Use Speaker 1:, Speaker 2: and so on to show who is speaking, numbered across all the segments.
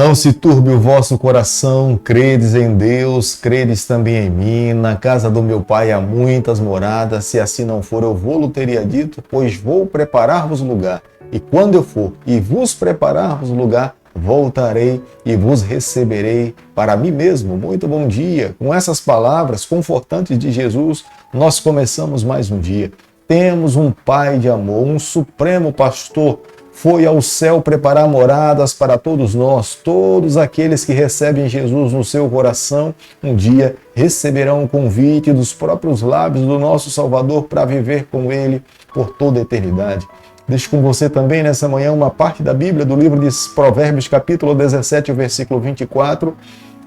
Speaker 1: Não se turbe o vosso coração, credes em Deus, credes também em mim. Na casa do meu pai há muitas moradas, se assim não for, eu vou-lo teria dito, pois vou preparar-vos lugar. E quando eu for e vos preparar-vos lugar, voltarei e vos receberei para mim mesmo. Muito bom dia. Com essas palavras confortantes de Jesus, nós começamos mais um dia. Temos um Pai de amor, um supremo pastor, foi ao céu preparar moradas para todos nós. Todos aqueles que recebem Jesus no seu coração, um dia receberão um convite dos próprios lábios do nosso Salvador para viver com Ele por toda a eternidade. Deixo com você também nessa manhã uma parte da Bíblia, do livro de Provérbios, capítulo 17, versículo 24,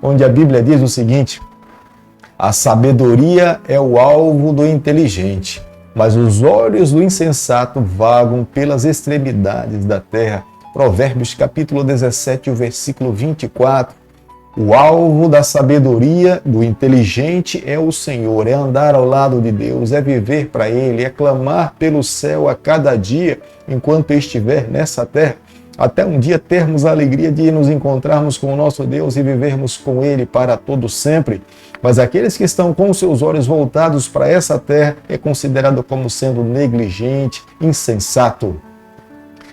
Speaker 1: onde a Bíblia diz o seguinte: a sabedoria é o alvo do inteligente, mas os olhos do insensato vagam pelas extremidades da terra. Provérbios capítulo 17, versículo 24. O alvo da sabedoria do inteligente é o Senhor, é andar ao lado de Deus, é viver para Ele, é clamar pelo céu a cada dia enquanto estiver nessa terra, até um dia termos a alegria de nos encontrarmos com o nosso Deus e vivermos com Ele para todo sempre. Mas aqueles que estão com seus olhos voltados para essa terra é considerado como sendo negligente, insensato.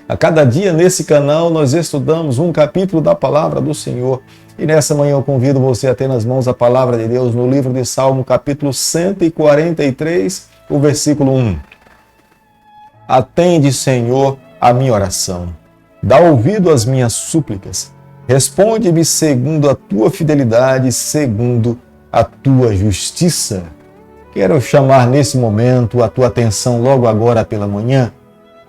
Speaker 1: A cada dia nesse canal nós estudamos um capítulo da palavra do Senhor. E nessa manhã eu convido você a ter nas mãos a palavra de Deus no livro de Salmo, capítulo 143, o versículo 1. Atende, Senhor, a minha oração. Dá ouvido às minhas súplicas. Responde-me segundo a tua fidelidade, segundo a tua justiça. Quero chamar nesse momento a tua atenção logo agora pela manhã.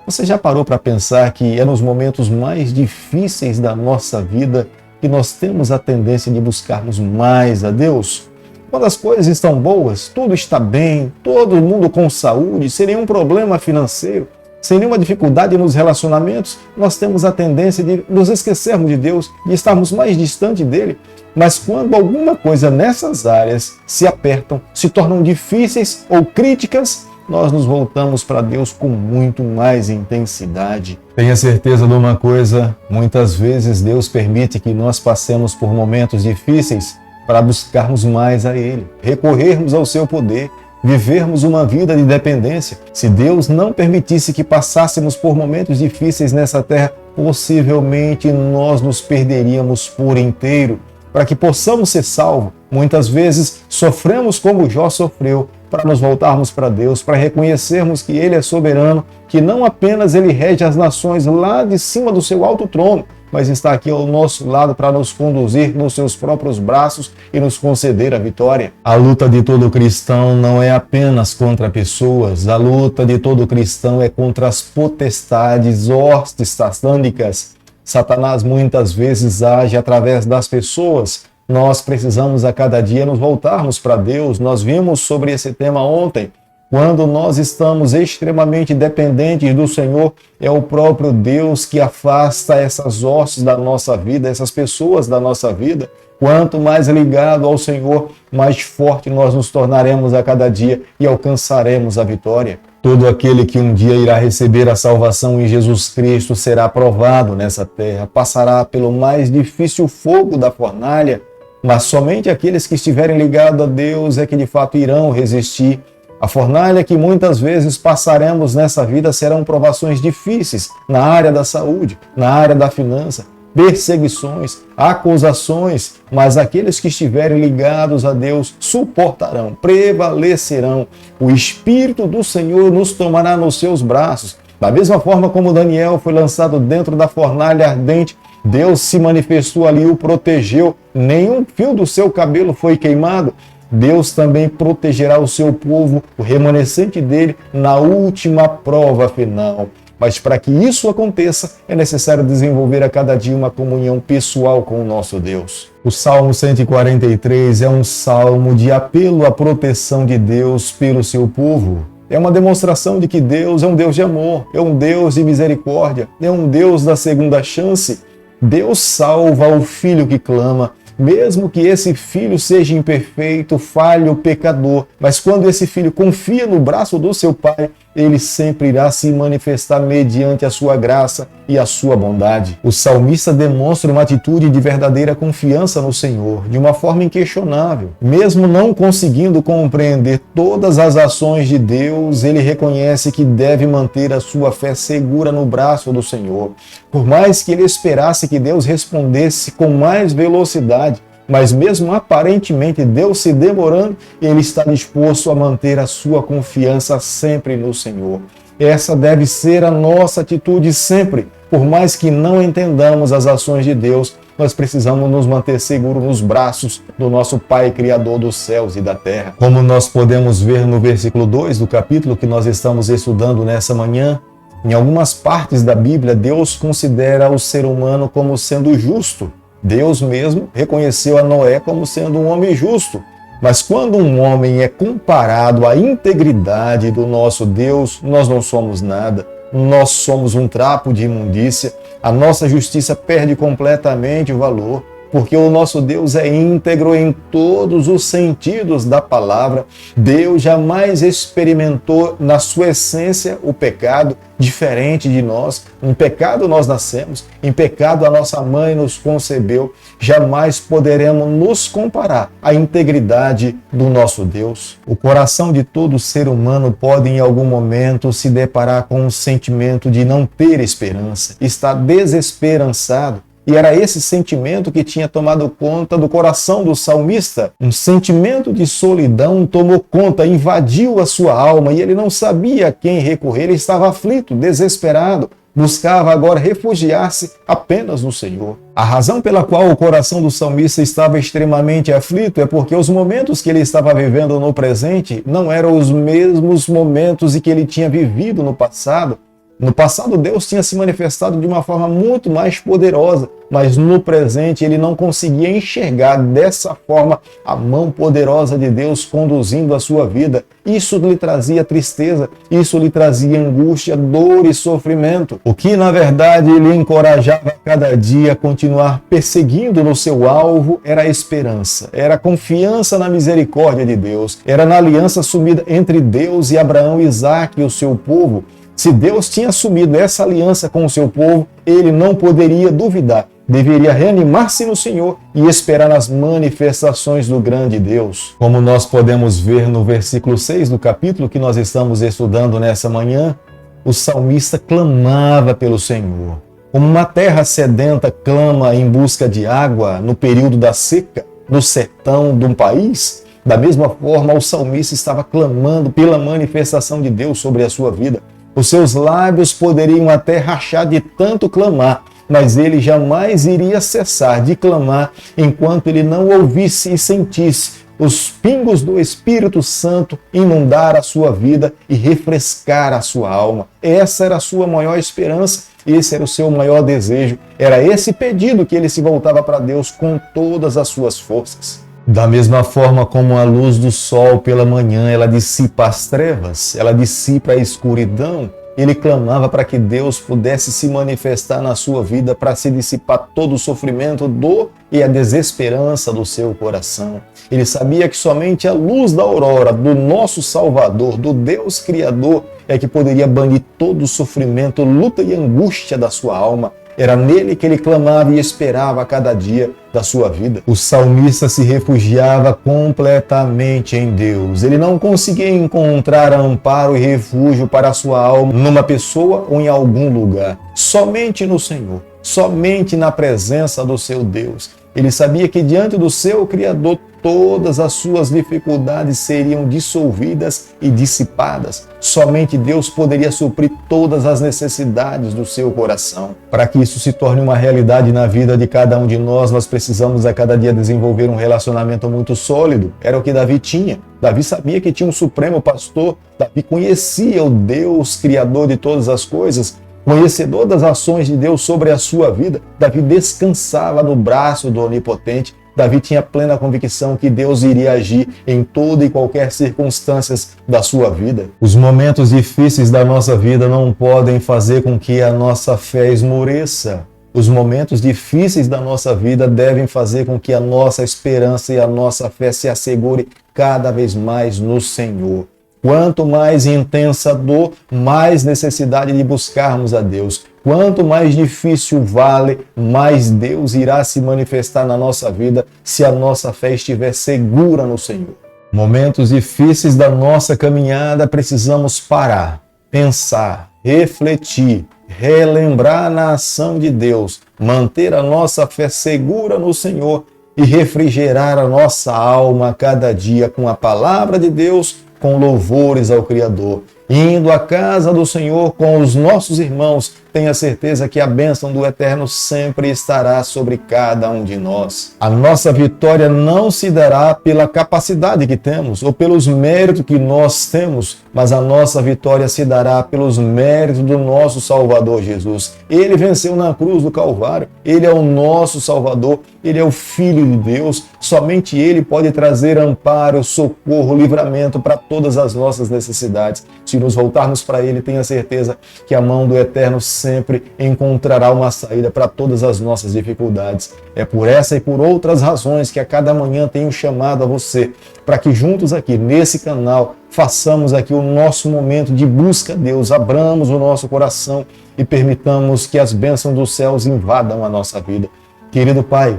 Speaker 1: Você já parou para pensar que é nos momentos mais difíceis da nossa vida que nós temos a tendência de buscarmos mais a Deus? Quando as coisas estão boas, tudo está bem, todo mundo com saúde, sem nenhum problema financeiro, sem nenhuma dificuldade nos relacionamentos, nós temos a tendência de nos esquecermos de Deus, de estarmos mais distante dele. Mas quando alguma coisa nessas áreas se apertam, se tornam difíceis ou críticas, nós nos voltamos para Deus com muito mais intensidade. Tenha certeza de uma coisa, muitas vezes Deus permite que nós passemos por momentos difíceis para buscarmos mais a Ele, recorrermos ao seu poder, vivermos uma vida de dependência. Se Deus não permitisse que passássemos por momentos difíceis nessa terra, possivelmente nós nos perderíamos por inteiro. Para que possamos ser salvos, muitas vezes sofremos como Jó sofreu, para nos voltarmos para Deus, para reconhecermos que Ele é soberano, que não apenas Ele rege as nações lá de cima do seu alto trono, mas está aqui ao nosso lado para nos conduzir nos seus próprios braços e nos conceder a vitória. A luta de todo cristão não é apenas contra pessoas, a luta de todo cristão é contra as potestades, hostes satânicas. Satanás muitas vezes age através das pessoas. Nós precisamos a cada dia nos voltarmos para Deus. Nós vimos sobre esse tema ontem. Quando nós estamos extremamente dependentes do Senhor, é o próprio Deus que afasta essas hostes da nossa vida, essas pessoas da nossa vida. Quanto mais ligado ao Senhor, mais forte nós nos tornaremos a cada dia e alcançaremos a vitória. Todo aquele que um dia irá receber a salvação em Jesus Cristo será provado nessa terra, passará pelo mais difícil fogo da fornalha, mas somente aqueles que estiverem ligados a Deus é que de fato irão resistir. A fornalha que muitas vezes passaremos nessa vida serão provações difíceis na área da saúde, na área da finança, perseguições, acusações, mas aqueles que estiverem ligados a Deus suportarão, prevalecerão. O Espírito do Senhor nos tomará nos seus braços. Da mesma forma como Daniel foi lançado dentro da fornalha ardente, Deus se manifestou ali e o protegeu. Nenhum fio do seu cabelo foi queimado. Deus também protegerá o seu povo, o remanescente dele, na última prova final. Mas para que isso aconteça, é necessário desenvolver a cada dia uma comunhão pessoal com o nosso Deus. O Salmo 143 é um salmo de apelo à proteção de Deus pelo seu povo. É uma demonstração de que Deus é um Deus de amor, é um Deus de misericórdia, é um Deus da segunda chance. Deus salva o filho que clama, mesmo que esse filho seja imperfeito, falho, pecador. Mas quando esse filho confia no braço do seu pai, Ele sempre irá se manifestar mediante a sua graça e a sua bondade. O salmista demonstra uma atitude de verdadeira confiança no Senhor, de uma forma inquestionável. Mesmo não conseguindo compreender todas as ações de Deus, ele reconhece que deve manter a sua fé segura no braço do Senhor. Por mais que ele esperasse que Deus respondesse com mais velocidade, mas mesmo aparentemente Deus se demorando, ele está disposto a manter a sua confiança sempre no Senhor. Essa deve ser a nossa atitude sempre. Por mais que não entendamos as ações de Deus, nós precisamos nos manter seguros nos braços do nosso Pai Criador dos céus e da terra. Como nós podemos ver no versículo 2 do capítulo que nós estamos estudando nessa manhã, em algumas partes da Bíblia, Deus considera o ser humano como sendo justo. Deus mesmo reconheceu a Noé como sendo um homem justo. Mas quando um homem é comparado à integridade do nosso Deus, nós não somos nada. Nós somos um trapo de imundícia. A nossa justiça perde completamente o valor, porque o nosso Deus é íntegro em todos os sentidos da palavra. Deus jamais experimentou na sua essência o pecado, diferente de nós. Em pecado nós nascemos, em pecado a nossa mãe nos concebeu. Jamais poderemos nos comparar à integridade do nosso Deus. O coração de todo ser humano pode em algum momento se deparar com um sentimento de não ter esperança, estar desesperançado. E era esse sentimento que tinha tomado conta do coração do salmista. Um sentimento de solidão tomou conta, invadiu a sua alma e ele não sabia a quem recorrer. Ele estava aflito, desesperado, buscava agora refugiar-se apenas no Senhor. A razão pela qual o coração do salmista estava extremamente aflito é porque os momentos que ele estava vivendo no presente não eram os mesmos momentos que ele tinha vivido no passado. No passado, Deus tinha se manifestado de uma forma muito mais poderosa, mas no presente ele não conseguia enxergar dessa forma a mão poderosa de Deus conduzindo a sua vida. Isso lhe trazia tristeza, isso lhe trazia angústia, dor e sofrimento. O que, na verdade, lhe encorajava a cada dia a continuar perseguindo no seu alvo era a esperança, era a confiança na misericórdia de Deus, era na aliança assumida entre Deus e Abraão, Isaque e o seu povo. Se Deus tinha assumido essa aliança com o seu povo, ele não poderia duvidar. Deveria reanimar-se no Senhor e esperar nas manifestações do grande Deus. Como nós podemos ver no versículo 6 do capítulo que nós estamos estudando nessa manhã, o salmista clamava pelo Senhor. Como uma terra sedenta clama em busca de água no período da seca, no sertão de um país, da mesma forma o salmista estava clamando pela manifestação de Deus sobre a sua vida. Os seus lábios poderiam até rachar de tanto clamar, mas ele jamais iria cessar de clamar enquanto ele não ouvisse e sentisse os pingos do Espírito Santo inundar a sua vida e refrescar a sua alma. Essa era a sua maior esperança, esse era o seu maior desejo, era esse pedido que ele se voltava para Deus com todas as suas forças. Da mesma forma como a luz do sol pela manhã, ela dissipa as trevas, ela dissipa a escuridão, ele clamava para que Deus pudesse se manifestar na sua vida para se dissipar todo o sofrimento, dor e a desesperança do seu coração. Ele sabia que somente a luz da aurora do nosso Salvador, do Deus Criador, é que poderia banir todo o sofrimento, luta e angústia da sua alma. Era nele que ele clamava e esperava a cada dia da sua vida. O salmista se refugiava completamente em Deus. Ele não conseguia encontrar amparo e refúgio para a sua alma numa pessoa ou em algum lugar. Somente no Senhor, somente na presença do seu Deus. Ele sabia que diante do seu Criador todas as suas dificuldades seriam dissolvidas e dissipadas. Somente Deus poderia suprir todas as necessidades do seu coração. Para que isso se torne uma realidade na vida de cada um de nós, nós precisamos a cada dia desenvolver um relacionamento muito sólido. Era o que Davi tinha. Davi sabia que tinha um supremo pastor. Davi conhecia o Deus Criador de todas as coisas. Conhecedor das ações de Deus sobre a sua vida, Davi descansava no braço do Onipotente. Davi tinha plena convicção que Deus iria agir em toda e qualquer circunstância da sua vida. Os momentos difíceis da nossa vida não podem fazer com que a nossa fé esmoreça. Os momentos difíceis da nossa vida devem fazer com que a nossa esperança e a nossa fé se assegure cada vez mais no Senhor. Quanto mais intensa a dor, mais necessidade de buscarmos a Deus. Quanto mais difícil o vale, mais Deus irá se manifestar na nossa vida se a nossa fé estiver segura no Senhor. Momentos difíceis da nossa caminhada, precisamos parar, pensar, refletir, relembrar na ação de Deus, manter a nossa fé segura no Senhor e refrigerar a nossa alma a cada dia com a palavra de Deus, com louvores ao Criador. Indo à casa do Senhor com os nossos irmãos, tenha certeza que a bênção do Eterno sempre estará sobre cada um de nós. A nossa vitória não se dará pela capacidade que temos ou pelos méritos que nós temos, mas a nossa vitória se dará pelos méritos do nosso Salvador Jesus. Ele venceu na cruz do Calvário, Ele é o nosso Salvador, Ele é o Filho de Deus. Somente Ele pode trazer amparo, socorro, livramento para todas as nossas necessidades. Se nos voltarmos para Ele, tenha certeza que a mão do Eterno sempre encontrará uma saída para todas as nossas dificuldades. É por essa e por outras razões que a cada manhã tenho chamado a você, para que juntos aqui nesse canal façamos aqui o nosso momento de busca a Deus, abramos o nosso coração e permitamos que as bênçãos dos céus invadam a nossa vida. Querido Pai,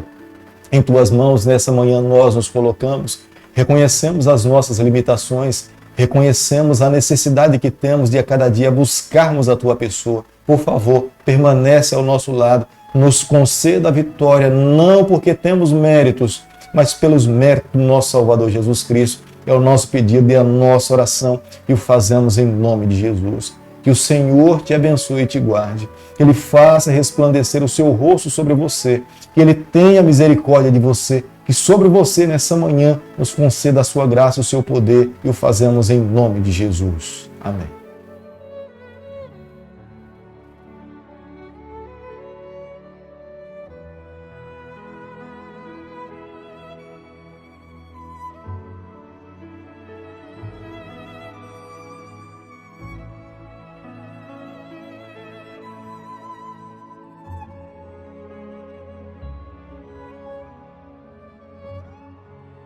Speaker 1: em Tuas mãos nessa manhã nós nos colocamos, reconhecemos as nossas limitações, reconhecemos a necessidade que temos de a cada dia buscarmos a Tua pessoa. Por favor, permanece ao nosso lado, nos conceda a vitória, não porque temos méritos, mas pelos méritos do nosso Salvador Jesus Cristo. É o nosso pedido e a nossa oração e o fazemos em nome de Jesus. Que o Senhor te abençoe e te guarde, que Ele faça resplandecer o seu rosto sobre você, que Ele tenha misericórdia de você, que sobre você nessa manhã nos conceda a sua graça, o seu poder e o fazemos em nome de Jesus. Amém.